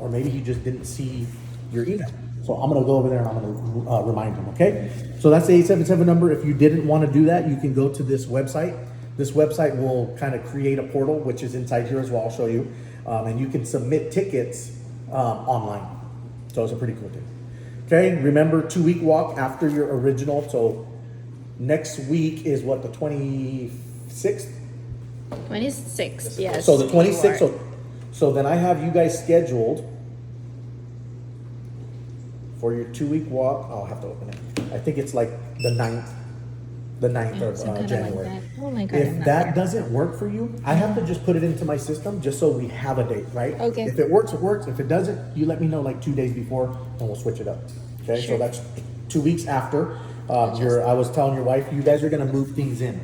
or maybe he just didn't see your email. So I'm gonna go over there and I'm gonna remind him, okay? So that's the 877 number. If you didn't wanna do that, you can go to this website. This website will kind of create a portal, which is inside here as well, I'll show you. And you can submit tickets online. So it's a pretty cool thing. Okay, remember 2-week walk after your original. So next week is what, the 26th? 26th, yes. So the you 26th, are. so then I have you guys scheduled for your 2-week walk. I'll have to open it. I think it's like the 9th of Some kind of January. like that. Oh my God, I'm If not that there. doesn't work for you, I have to just put it into my system just so we have a date, right? Okay. If it works, it works. If it doesn't, you let me know like 2 days before and we'll switch it up. Okay, so Sure. that's 2 weeks after. I was telling your wife, you guys are gonna move things in.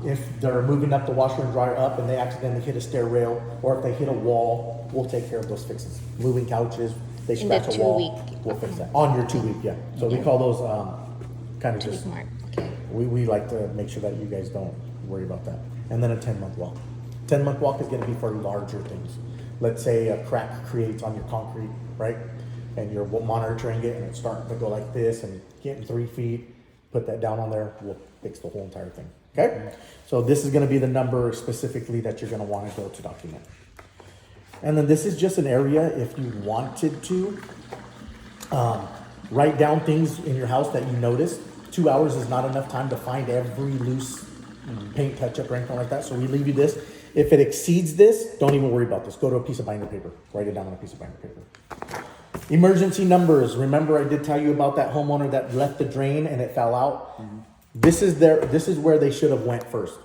If they're moving up the washer and dryer up and they accidentally hit a stair rail, or if they hit a wall, we'll take care of those fixes. Moving couches, they In the scratch a wall, 2-week. we'll fix that. On your 2-week, yeah. So we call those kind of 2-week just, mark. Okay. we like to make sure that you guys don't worry about that. And then a 10-month walk. 10-month walk is gonna be for larger things. Let's say a crack creates on your concrete, right? And you're monitoring it and it's starting to go like this and getting 3 feet, put that down on there, we'll fix the whole entire thing, okay? So this is gonna be the number specifically that you're gonna wanna go to document. And then this is just an area if you wanted to write down things in your house that you noticed. 2 hours is not enough time to find every loose paint touch-up or anything like that, so we leave you this. If it exceeds this, don't even worry about this. Go to a piece of binder paper. Write it down on a piece of binder paper. Emergency numbers. Remember I did tell you about that homeowner that left the drain and it fell out? This is where they should have went first.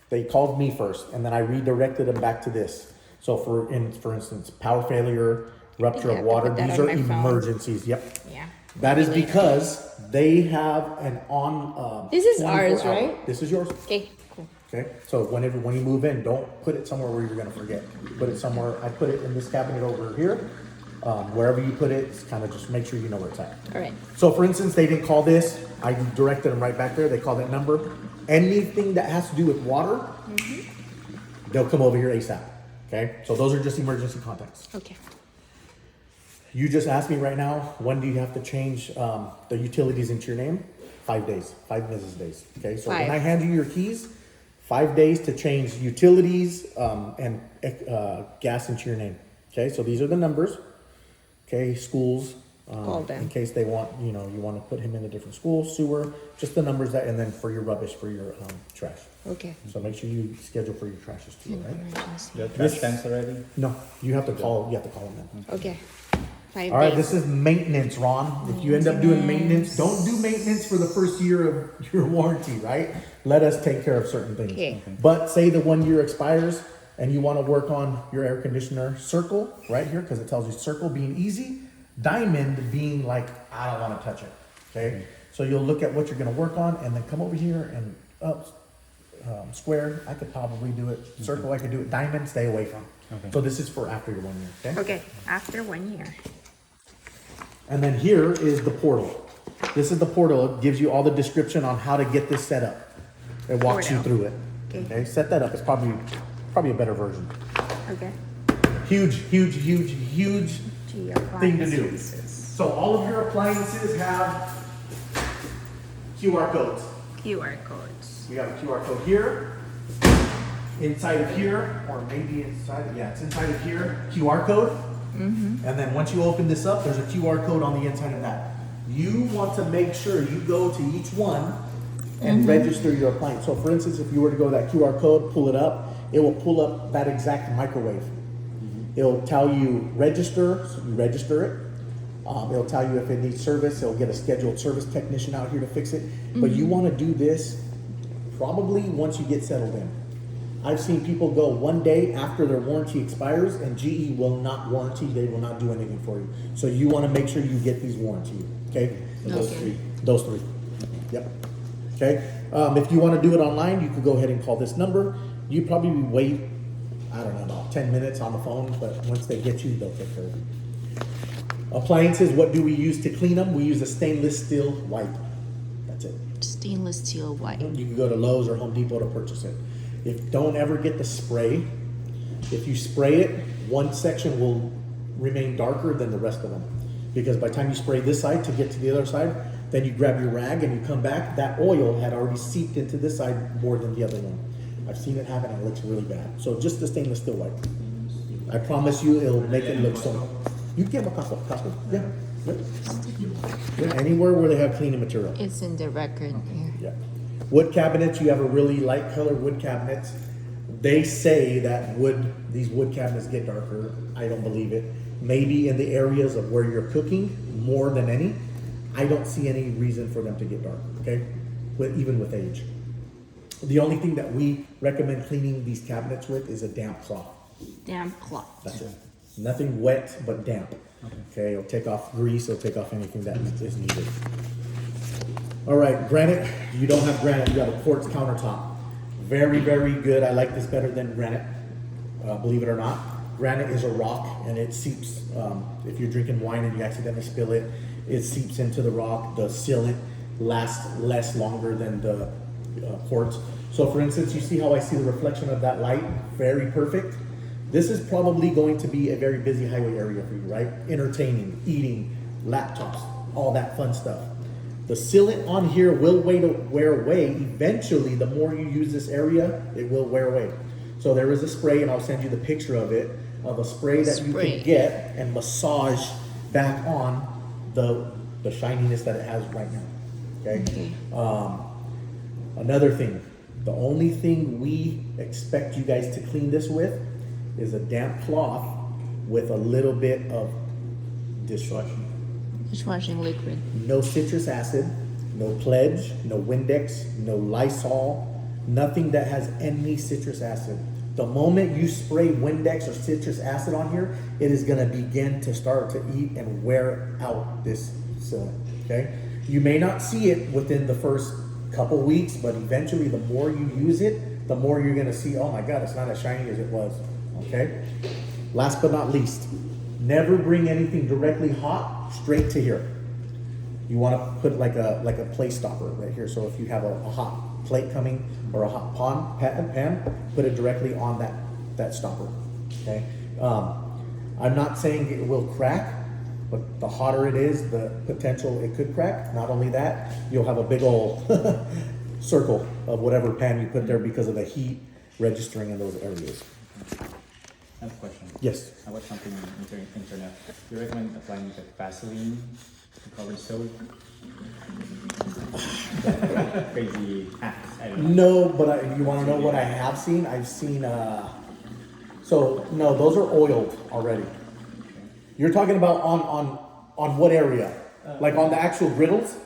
They called me first and then I redirected them back to this. So for instance, power failure, rupture Yeah, of water, put that these on are my phone. emergencies. Yep. Yeah. That is Maybe later. because they have an on. This is 24 ours, hour. right? This is yours. Okay, cool. Okay. So when you move in, don't put it somewhere where you're gonna forget. Put it somewhere. I put it in this cabinet over here. Wherever you put it, it's kind of just make sure you know where it's at. All right. So for instance, they didn't call this. I directed them right back there. They called that number. Anything that has to do with water, they'll come over here ASAP. Okay. So those are just emergency contacts. Okay. You just asked me right now, when do you have to change the utilities into your name? 5 days, 5 business days. Okay, so when 5. I hand you your keys, 5 days to change utilities and gas into your name. Okay, so these are the numbers. Okay, schools. Call them. In case they want, you want to put him in a different school, sewer, just the numbers that, and then for your rubbish, for your trash. Okay. So make sure you schedule for your trashes too, right? Emergency. Your trash cans already? No, you have to call them in. Okay. 5 All right, days. this is maintenance, Ron. If you end up doing maintenance, don't do maintenance for the first year of your warranty, right? Let us take care of certain things. Okay. But say the 1 year expires and you want to work on your air conditioner, circle right here because it tells you circle being easy, diamond being like, I don't want to touch it. Okay. So you'll look at what you're going to work on and then come over here and up. Square, I could probably do it. Circle, I could do it. Diamond, stay away from. Okay. So this is for after your 1 year. Okay. Okay. After 1 year. And then here is the portal. This is the portal. It gives you all the description on how to get this set up. It walks you Portal. through it. Okay. Okay, set that up. It's probably a better version. Okay. Huge Gee, thing to do. appliances. So all of your appliances have QR codes. QR codes. We have a QR code here, inside of here, or maybe inside, yeah, it's inside of here, QR code. And then once you open this up, there's a QR code on the inside of that. You want to make sure you go to each one and register your appliance. So for instance, if you were to go to that QR code, pull it up, it will pull up that exact microwave. It'll tell you register, so you register it. It'll tell you if it needs service, it'll get a scheduled service technician out here to fix it. But you want to do this probably once you get settled in. I've seen people go 1 day after their warranty expires and GE will not warranty, they will not do anything for you. So you want to make sure you get these warranted, okay? Those three. Those three. Yep. Okay. If you want to do it online, you could go ahead and call this number. You probably wait, I don't know, about 10 minutes on the phone, but once they get you, they'll take care of you. Appliances, what do we use to clean them? We use a stainless steel wipe. That's it. Stainless steel white. You can go to Lowe's or Home Depot to purchase it. Don't ever get the spray. If you spray it, one section will remain darker than the rest of them. Because by the time you spray this side to get to the other side, then you grab your rag and you come back, that oil had already seeped into this side more than the other one. I've seen it happen and it looks really bad. So just the stainless steel wipe. I promise you it'll make it look so. You can get a Costco. Yeah. Yeah. Anywhere where they have cleaning material. It's in the record here. Yeah. Wood cabinets, you have a really light color wood cabinets. They say that these wood cabinets get darker. I don't believe it. Maybe in the areas of where you're cooking more than any. I don't see any reason for them to get dark, okay? Even with age. The only thing that we recommend cleaning these cabinets with is a damp cloth. Damp cloth. That's it. Nothing wet, but damp. Okay, it'll take off grease, it'll take off anything that is needed. All right, granite. You don't have granite, you have a quartz countertop. Very, very good. I like this better than granite, believe it or not. Granite is a rock and it seeps. If you're drinking wine and you accidentally spill it, it seeps into the rock. The sealant lasts longer than the quartz. So for instance, you see how I see the reflection of that light? Very perfect. This is probably going to be a very busy highway area for you, right? Entertaining, eating, laptops, all that fun stuff. The sealant on here will wear away. Eventually, the more you use this area, it will wear away. So there is a spray, and I'll send you the picture of it, of a spray that you can get and massage back on the shininess that it has right now. Okay? Another thing, the only thing we expect you guys to clean this with is a damp cloth with a little bit of Dishwashing liquid. no citrus acid, no Pledge, no Windex, no Lysol, nothing that has any citrus acid. The moment you spray Windex or citrus acid on here, it is gonna begin to start to eat and wear out this sealant, okay? You may not see it within the first couple weeks, but eventually the more you use it, the more you're gonna see, oh my God, it's not as shiny as it was, okay? Last but not least, never bring anything directly hot straight to here. You want to put like a plate stopper right here. So if you have a hot plate coming or a hot pan, put it directly on that stopper. Okay. I'm not saying it will crack, but the hotter it is, the potential it could crack. Not only that, you'll have a big old circle of whatever pan you put there because of the heat registering in those areas. I have a question. Yes. I watched something on internet. Do you recommend applying like Vaseline to cover the stove? Crazy hacks. I don't know. No, but you want to know what I have seen? I've seen, so no, those are oiled already. You're talking about on what area? Like on the actual griddles?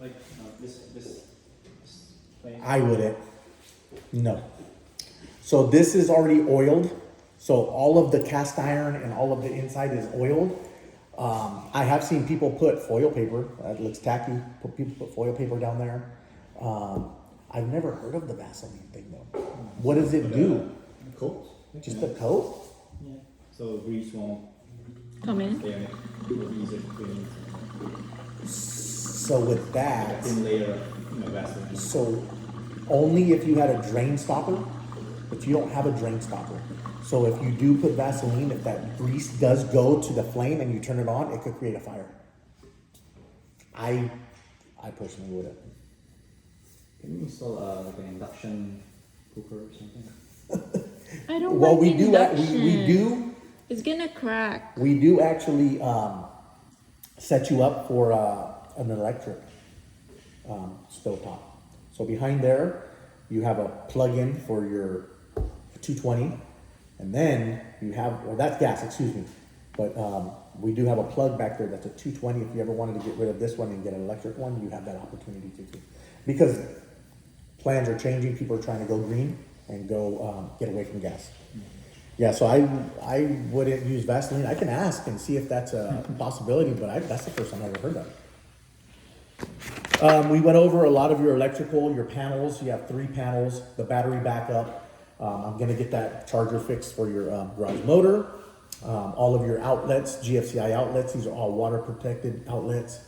Like this plane. I wouldn't. No. So this is already oiled. So all of the cast iron and all of the inside is oiled. I have seen people put foil paper. That looks tacky. People put foil paper down there. I've never heard of the Vaseline thing though. What does it do? Coat. Just a coat? Yeah. So grease won't Come in. stay on it. It'll be easier to clean. So with A that, thin layer of Vaseline. so only if you had a drain stopper, but you don't have a drain stopper. So if you do put Vaseline, if that grease does go to the flame and you turn it on, it could create a fire. I personally wouldn't. Can you install like an induction cooker or something? I don't Well, like we do induction. It's gonna crack. we do actually set you up for an electric stovetop. So behind there, you have a plug-in for your 220, and then you have, well, that's gas, excuse me. But we do have a plug back there that's a 220. If you ever wanted to get rid of this one and get an electric one, you have that opportunity to too. Because plans are changing, people are trying to go green and go get away from gas. Yeah, so I wouldn't use Vaseline. I can ask and see if that's a possibility, but that's the first time I've ever heard of. We went over a lot of your electrical, your panels. You have 3 panels, the battery backup. I'm gonna get that charger fixed for your garage motor. All of your outlets, GFCI outlets, these are all water protected outlets.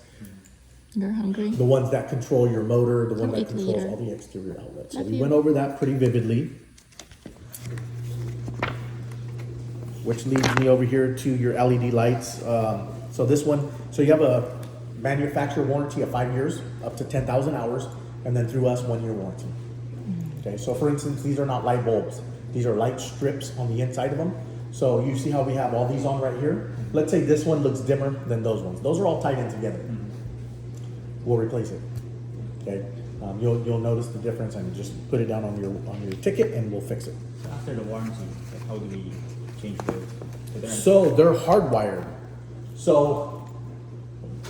You're hungry? The ones that control your motor, the one Come that eat controls later. all the exterior outlets. So Love we you. went over that pretty vividly. which leads me over here to your LED lights. So this one, so you have a manufacturer warranty of 5 years, up to 10,000 hours, and then through us, 1 year warranty. Okay, so for instance, these are not light bulbs. These are light strips on the inside of them. So you see how we have all these on right here? Let's say this one looks dimmer than those ones. Those are all tied in together. We'll replace it. Okay, you'll notice the difference, and just put it down on your ticket, and we'll fix it. So after the warranty, like how do we change those? So they're hardwired. So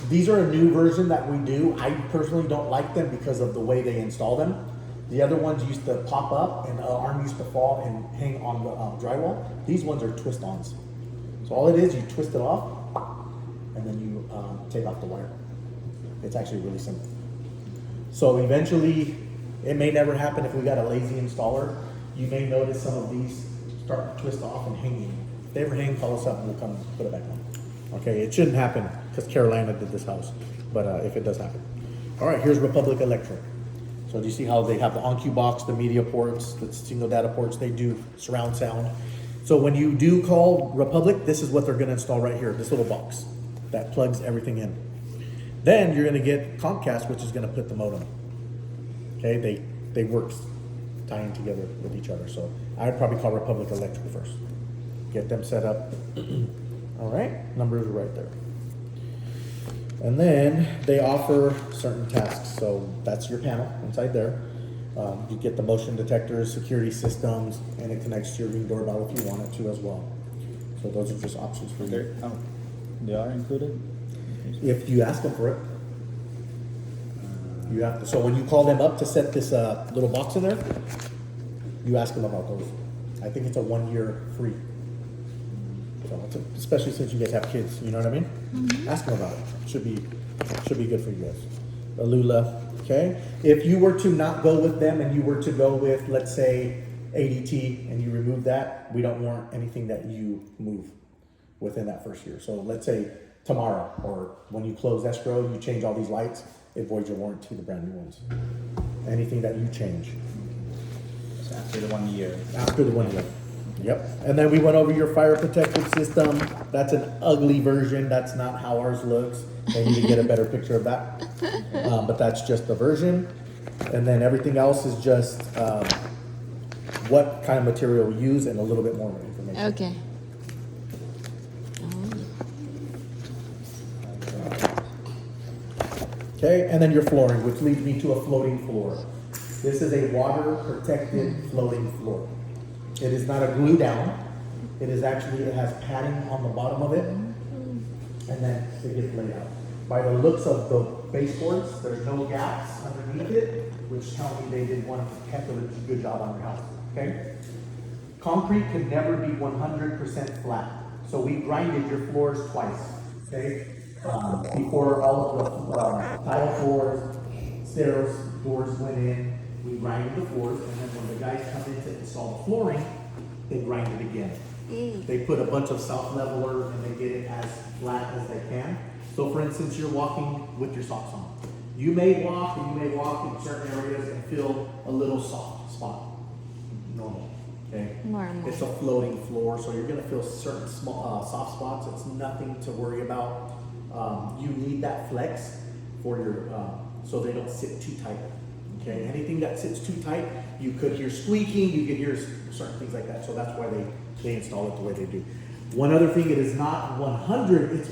these are a new version that we do. I personally don't like them because of the way they install them. The other ones used to pop up and the arm used to fall and hang on the drywall. These ones are twist-ons. So all it is, you twist it off and then you take off the wire. It's actually really simple. So eventually, it may never happen if we got a lazy installer. You may notice some of these start to twist off and hanging. If they ever hang, call us up and we'll come put it back on. Okay, it shouldn't happen because Carolina did this house, but if it does happen. All right, here's Republic Electric. So do you see how they have the on-cue box, the media ports, the single data ports, they do surround sound. So when you do call Republic, this is what they're gonna install right here, this little box that plugs everything in. Then you're gonna get Comcast, which is gonna put the modem. Okay, they work tying together with each other. So I'd probably call Republic Electric first. Get them set up. All right, numbers are right there. And then they offer certain tasks. So that's your panel inside there. You get the motion detectors, security systems, and it connects to your Ring doorbell if you want it to as well. So those are just options for you. Oh, they are included? If you ask them for it. You have to, so when you call them up to set this little box in there, you ask them about those. I think it's a 1 year free. So it's especially since you guys have kids, you know what I mean? Ask them about it. Should be good for you guys. Alula, okay? If you were to not go with them and you were to go with, let's say, ADT, and you remove that, we don't warrant anything that you move within that first year. So let's say tomorrow, or when you close escrow, you change all these lights, it voids your warranty, the brand new ones. Anything that you change. So after the 1 year. After the 1 year. Yep. And then we went over your fire protective system. That's an ugly version. That's not how ours looks. They need to get a better picture of that. But that's just the version. And then everything else is just what kind of material we use and a little bit more information. Okay. Okay, and then your flooring, which leads me to a floating floor. This is a water-protected floating floor. It is not a glue down. It is actually, it has padding on the bottom of it, and then it gets laid out. By the looks of the baseboards, there's no gaps underneath it, which tell me they did one heck of a good job on your house, okay? Concrete can never be 100% flat. So we grinded your floors twice, okay? Before all of the tile floors, stairs, doors went in, we grinded the floors, and then when the guys come in to install the flooring, they grind it again. They put a bunch of self-leveler and they get it as flat as they can. So for instance, you're walking with your socks on. You may walk in certain areas and feel a little soft spot. Normal, okay? Normal. It's a floating floor, so you're gonna feel certain small, soft spots. It's nothing to worry about. You need that flex for your, so they don't sit too tight. Okay, anything that sits too tight, you could hear squeaking, you could hear certain things like that. So that's why they install it the way they do. One other thing, it is not 100, it's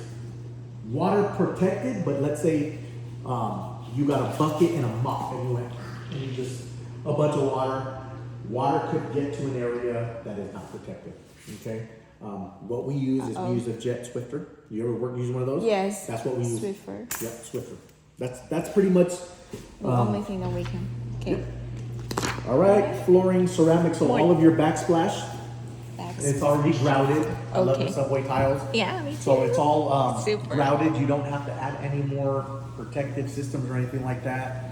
water protected, but let's say you got a bucket and a mop and you went, and you just, a bunch of water could get to an area that is not protected, okay? What we use is we use a jet Swiffer. You ever use one of those? Yes. That's what we use. Swiffer. Yep, Swiffer. That's pretty much. The only thing that we can. Okay. Yep. All right, flooring, ceramic. So all of your backsplash, it's already grouted. I love the Okay. subway tiles. Yeah, me too. So it's all Super. grouted. You don't have to add any more protective systems or anything like that.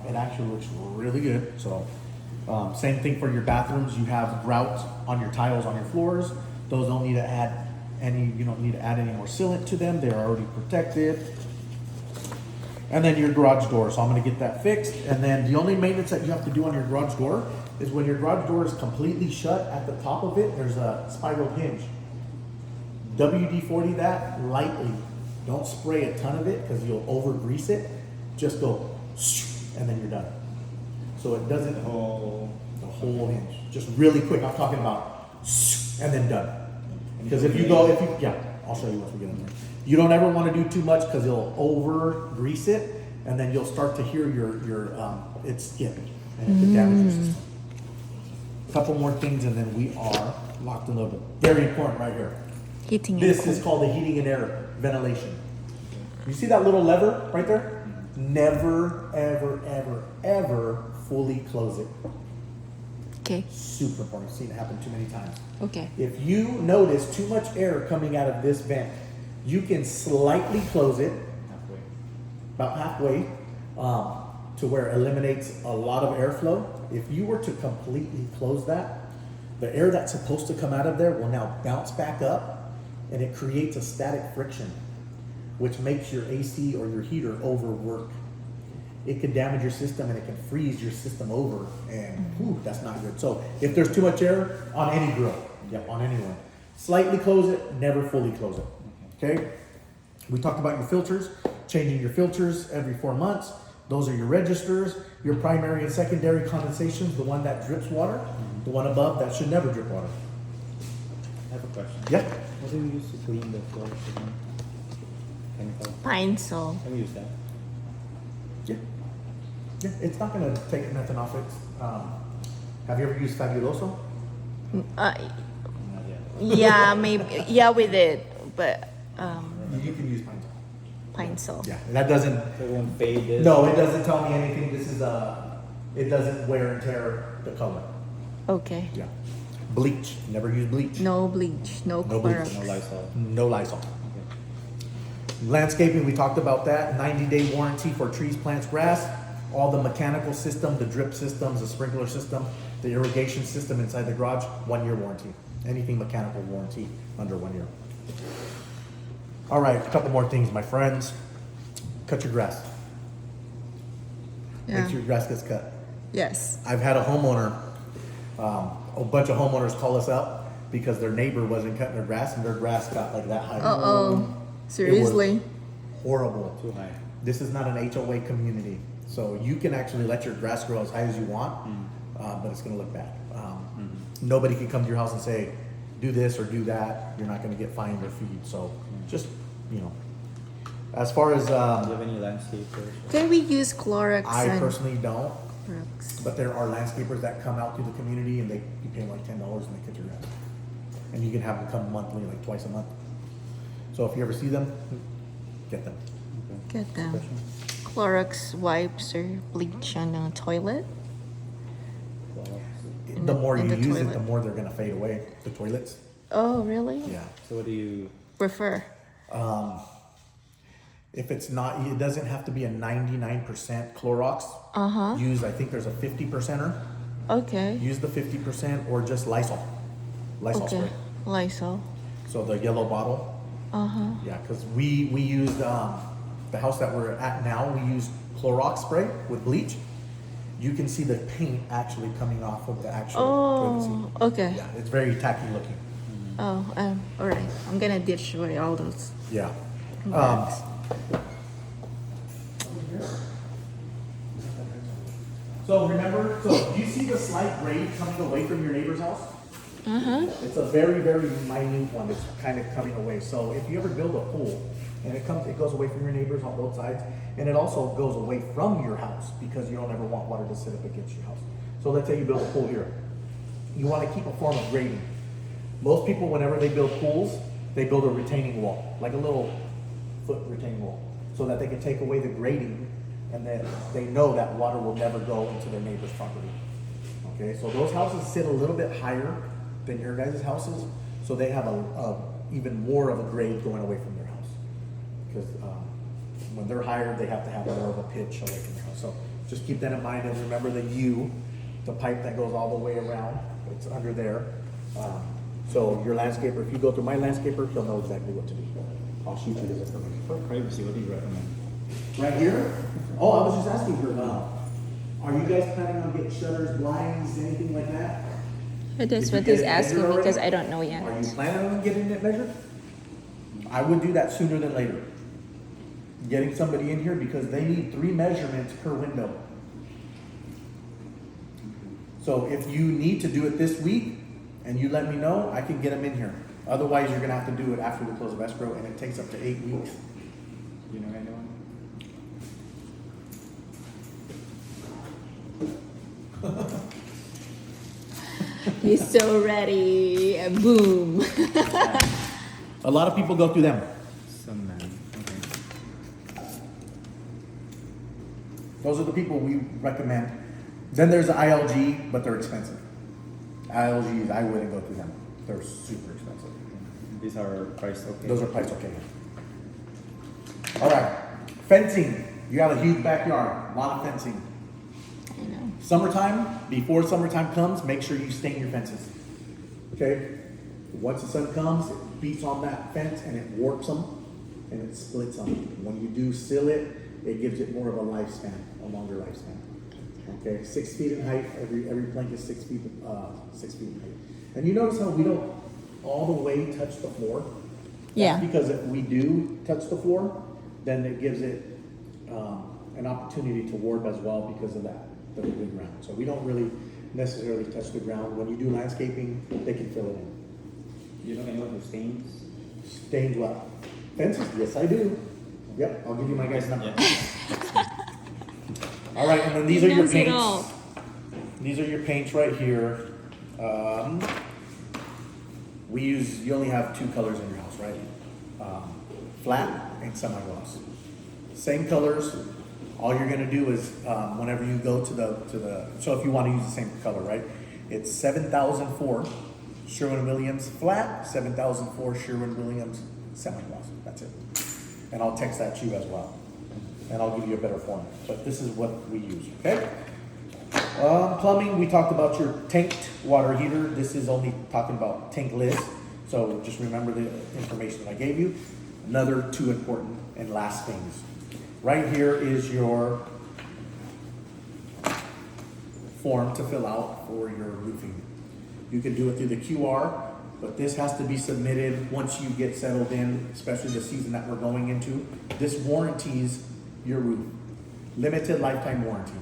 It actually looks really good. So same thing for your bathrooms. You have grout on your tiles on your floors. Those don't need to add any. You don't need to add any more sealant to them. They're already protected. And then your garage door. So I'm going to get that fixed. And then the only maintenance that you have to do on your garage door is when your garage door is completely shut at the top of it, there's a spiral hinge. WD-40 that lightly. Don't spray a ton of it because you'll over grease it. Just go and then you're done. So it doesn't the whole hinge. Just really quick. I'm talking about and then done. Because if you I'll show you once we get in there. You don't ever want to do too much because you'll over grease it and then you'll start to hear your it skip and it could damage your system. A couple more things and then we are locked and loaded. Very important right here. Heating and This cool. is called the heating and air ventilation. You see that little lever right there? Never, ever, ever, ever fully close it. Okay. Super important. I've seen it happen too many times. Okay. If you notice too much air coming out of this vent, you can slightly close it, about halfway, to where it eliminates a lot of airflow. If you were to completely close that, the air that's supposed to come out of there will now bounce back up, and it creates a static friction, which makes your AC or your heater overwork. It can damage your system and it can freeze your system over, and that's not good. So if there's too much air on any grill, on any one, slightly close it, never fully close it. Okay? We talked about your filters, changing your filters every 4 months. Those are your registers, your primary and secondary condensations, the one that drips water, the one above that should never drip water. I have a question. Yeah. What do we use to clean the floor? Chemical. Pine sol. Can we use that? Yeah. Yeah, it's not gonna take nothing off it. Have you ever used Fabuloso? Not yet. Yeah, maybe. Yeah, we did, but You can use pine sol. Yeah, that doesn't. So it won't fade this? No, it doesn't tell me anything. This is it doesn't wear and tear the color. Okay. Yeah. Bleach. Never use bleach. No bleach, no No bleach, Clorox. No Lysol. No Lysol. Okay. Landscaping, we talked about that. 90-day warranty for trees, plants, grass. All the mechanical system, the drip systems, the sprinkler system, the irrigation system inside the garage, 1 year warranty. Anything mechanical warranty under 1 year. All right, a couple more things, my friends. Cut your grass. Yeah. Make sure your grass gets cut. Yes. I've had a homeowner, a bunch of homeowners call us up because their neighbor wasn't cutting their grass and their grass got like that high. Uh-oh. Seriously? Horrible. Too high. This is not an HOA community, so you can actually let your grass grow as high as you want, but it's gonna look bad. Nobody can come to your house and say, do this or do that. You're not gonna get fined or feed, so just, as far as, Do you have any landscapers? Can we use Clorox? I and personally don't, Clorox? but there are landscapers that come out to the community and you pay like $10 and they cut your grass. And you can have them come monthly, like twice a month. So if you ever see them, get them. Get them. Question? Clorox wipes or bleach on a toilet? Clorox. The more in you the use it, toilet. the more they're gonna fade away, the toilets. Oh, really? Yeah. So what do you? Prefer. If it's not, it doesn't have to be a 99% Clorox. Uh-huh. Use, I think there's a 50%er. Okay. Use the 50% or just Lysol. Lysol Okay. spray. Lysol. So the yellow bottle. Uh-huh. Yeah, because we used, the house that we're at now, we used Clorox spray with bleach. You can see the paint actually coming off of the actual toilet seat. Oh, okay. Yeah, it's very tacky looking. Oh, all right. I'm gonna ditch away all those. Yeah. Clorox. So remember, do you see the slight grade coming away from your neighbor's house? Uh-huh. It's a very, very minute one. It's kind of coming away. So if you ever build a pool and it goes away from your neighbors on both sides, and it also goes away from your house because you don't ever want water to sit up against your house. So let's say you build a pool here. You want to keep a form of grading. Most people, whenever they build pools, they build a retaining wall, like a little foot retaining wall, so that they can take away the grading and then they know that water will never go into their neighbor's property. Okay, so those houses sit a little bit higher than your guys' houses, so they have a even more of a grade going away from their house. Because when they're higher, they have to have more of a pitch away from their house. So just keep that in mind, and remember the the pipe that goes all the way around, it's under there. So your landscaper, if you go through my landscaper, he'll know exactly what to do. I'll shoot you this information. For privacy, what do you recommend? Right here? Oh, I was just asking her, are you guys planning on getting shutters, blinds, anything like that? That's Did you what get he's it measured asking me already? because I don't know yet. Are you planning on getting it measured? I would do that sooner than later. Getting somebody in here because they need 3 measurements per window. So if you need to do it this week and you let me know, I can get them in here. Otherwise, you're gonna have to do it after the close of escrow, and it takes up to 8 weeks. You know anyone? He's so ready. Boom. A lot of people go through them. Some man. Okay. Those are the people we recommend. Then there's the ILG, but they're expensive. ILGs, I wouldn't go through them. They're super expensive. These are priced okay. Those are priced okay. All right, fencing. You have a huge backyard, a lot of fencing. I know. Summertime, before summertime comes, make sure you stain your fences. Okay? Once the sun comes, it beats on that fence and it warps them and it splits them. When you do seal it, it gives it more of a lifespan, a longer lifespan. Okay, 6 feet in height. Every plank is 6 feet. 6 feet in height. And you notice how we don't all the way touch the floor. Yeah. That's because if we do touch the floor, then it gives it an opportunity to warp as well because of that, the ground. So we don't really necessarily touch the ground. When you do landscaping, they can fill it in. You know anyone who stains? Stained what? Fences? Yes, I do. Yep, I'll give you my guy's number. All right, and then these He are your knows it all. paints. These are your paints right here. You only have 2 colors in your house, right? Flat and semi-gloss. Same colors. All you're gonna do is, whenever you go to the, so if you wanna use the same color, right? It's 7004 Sherwin-Williams flat, 7004 Sherwin-Williams semi-gloss. That's it. And I'll text that to you as well. And I'll give you a better form. But this is what we use, okay? Plumbing, we talked about your tanked water heater. This is only talking about tankless. So just remember the information I gave you. Another 2 important and last things. Right here is your form to fill out for your roofing. You can do it through the QR, but this has to be submitted once you get settled in, especially the season that we're going into. This warranties your roof. Limited lifetime warranty.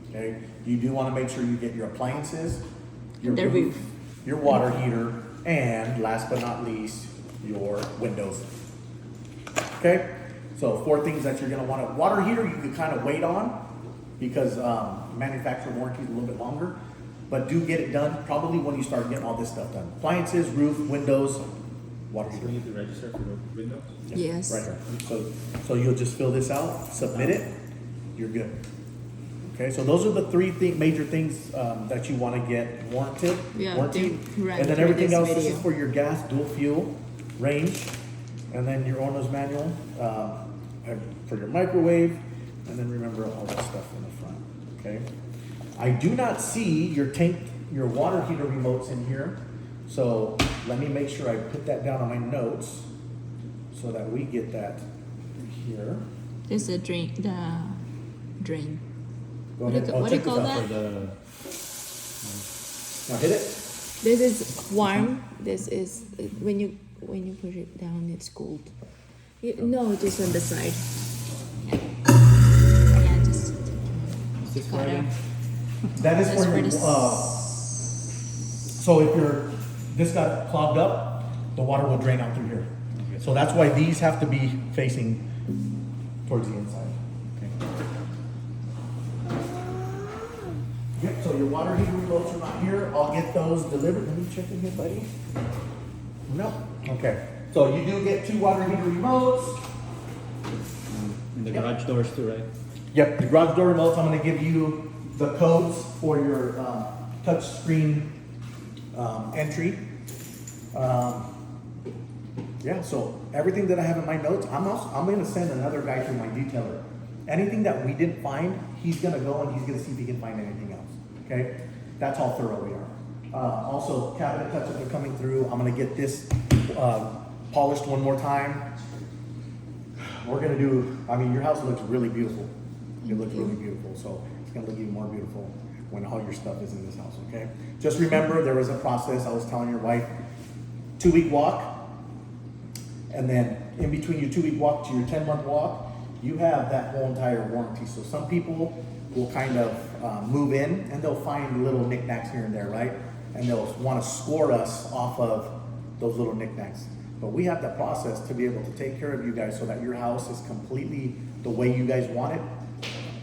Okay? You do want to make sure you get your appliances, your The roof. your water heater, and last but not least, your windows. Okay? So 4 things that you're going to want to. Water heater you can kind of wait on because manufacturer warranty is a little bit longer, but do get it done probably when you start getting all this stuff done. Appliances, roof, windows, water So heater. we need to register for the windows? Yes. Right here. So you'll just fill this out, submit it, you're good. Okay, so those are the 3 major things that you want to get warranted. Yeah, warranted. they ran And then through everything this else, this video. is for your gas, dual fuel, range, and then your owner's manual for your microwave, and then remember all that stuff in the front, okay? I do not see your water heater remotes in here, so let me make sure I put that down on my notes so that we get that here. There's a drain. The drain. Go What do you ahead. ca- what do you check call this out. For the Now hit it. This is warm. This is when you push it down, it's cold. No, just on the side. Yeah, just is this got for it. That is That's for for your, this. so if this got clogged up, the water will drain out through here. So that's why these have to be facing towards the inside. Yep, so your water heater remotes are not here. I'll get those delivered. Let me check in here, buddy. No. Okay. So you do get 2 water heater remotes. and the Yep. garage doors too, right? Yep, the garage door remotes. I'm going to give you the codes for your touch screen entry. Yeah, so everything that I have in my notes, I'm going to send another guy through my detailer. Anything that we didn't find, he's going to go and he's going to see if he can find anything else. Okay, that's how thorough we are. Also, cabinet touches are coming through. I'm going to get this polished one more time. We're going to do. I mean, your house looks really beautiful. It looks really beautiful. So it's going to look even more beautiful when all your stuff is in this house. Okay. Just remember, there is a process. I was telling your wife, 2-week walk. And then in between your 2-week walk to your 10-month walk, you have that whole entire warranty. So some people will kind of move in and they'll find little knickknacks here and there, right? And they'll want to score us off of those little knickknacks. But we have the process to be able to take care of you guys so that your house is completely the way you guys want it,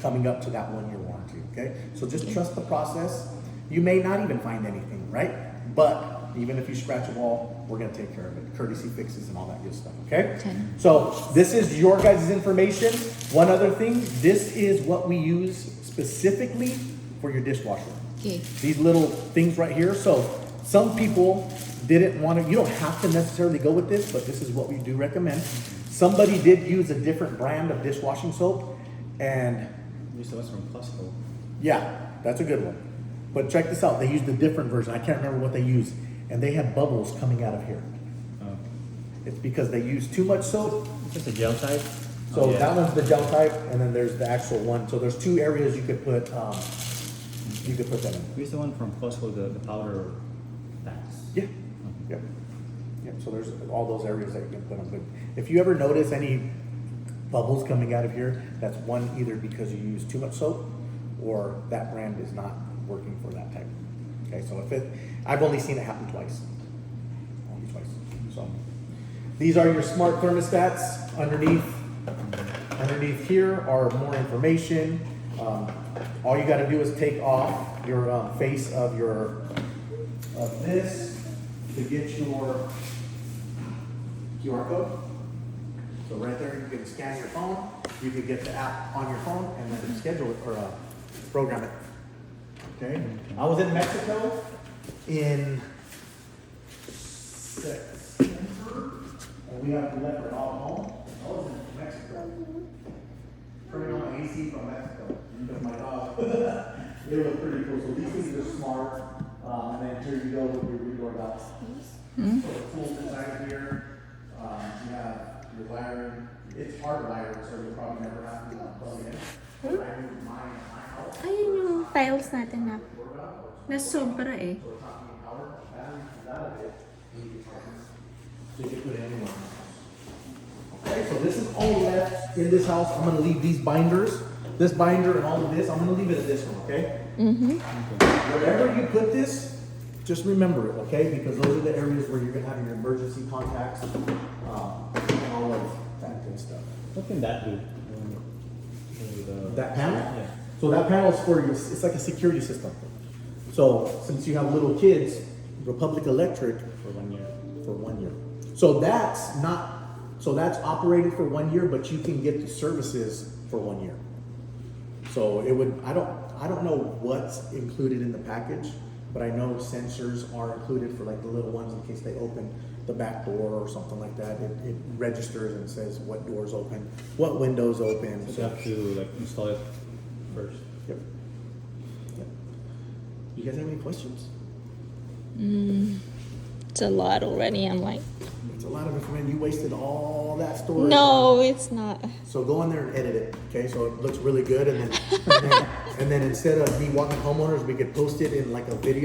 coming up to that 1-year warranty, okay? So just trust the process. You may not even find anything, right? But even if you scratch a wall, we're gonna take care of it. Courtesy fixes and all that good stuff, okay? Okay. So this is your guys' information. One other thing, this is what we use specifically for your dishwasher. Okay. These little things right here. So some people didn't want to, you don't have to necessarily go with this, but this is what we do recommend. Somebody did use a different brand of dishwashing soap, and This was from Costco. yeah, that's a good one. But check this out, they used a different version. I can't remember what they used, and they had bubbles coming out of here. Oh. It's because they used too much soap. Just a gel type. So Oh, yeah. that one's the gel type, and then there's the actual one. So there's 2 areas you could put them in. Here's the one from Costco, the powder packs. Yeah. Yep. Yep. So there's all those areas that you can put them. But if you ever notice any bubbles coming out of here, that's one either because you use too much soap or that brand is not working for that type. Okay. So I've only seen it happen twice. Only twice. So these are your smart thermostats. Underneath here are more information. All you got to do is take off your face of this to get your QR code. So right there, you can scan your phone. You can get the app on your phone and then schedule it or program it. Okay. I was in Mexico in September, and we have left it all home. I was in Mexico, turning on my AC from Mexico with my dog. It was pretty cool. So these things are smart. And then here you go with your redoor belts. So the tools inside here. You have your wiring. It's hardwired, so you'll probably never have to plug it in. But I use mine at my house. Ayun yung tiles natin na. Nasobra eh. So it's not being powered. Battery comes out of it. And you can plug it in. So you can put it anywhere in the house. Okay, so this is all left in this house. I'm gonna leave these binders, this binder and all of this, I'm gonna leave it at this one, okay? Wherever you put this, just remember it, okay? Because those are the areas where you're gonna have your emergency contacts, and all of that good stuff. What can that do? That panel? Yeah. So that panel is for your, it's like a security system. So since you have little kids, Republic Electric, For 1 year. for 1 year. So that's operated for 1 year, but you can get the services for 1 year. So it would, I don't know what's included in the package, but I know sensors are included for like the little ones in case they open the back door or something like that. It registers and says what doors open, what windows open. So you have to like install it first. Yep. Yep. You guys have any questions? It's a lot already. I'm like, It's a lot of information. You wasted all that storage. no, it's not. So go in there and edit it, okay? So it looks really good, and then instead of me walking homeowners, we could post it in like a video.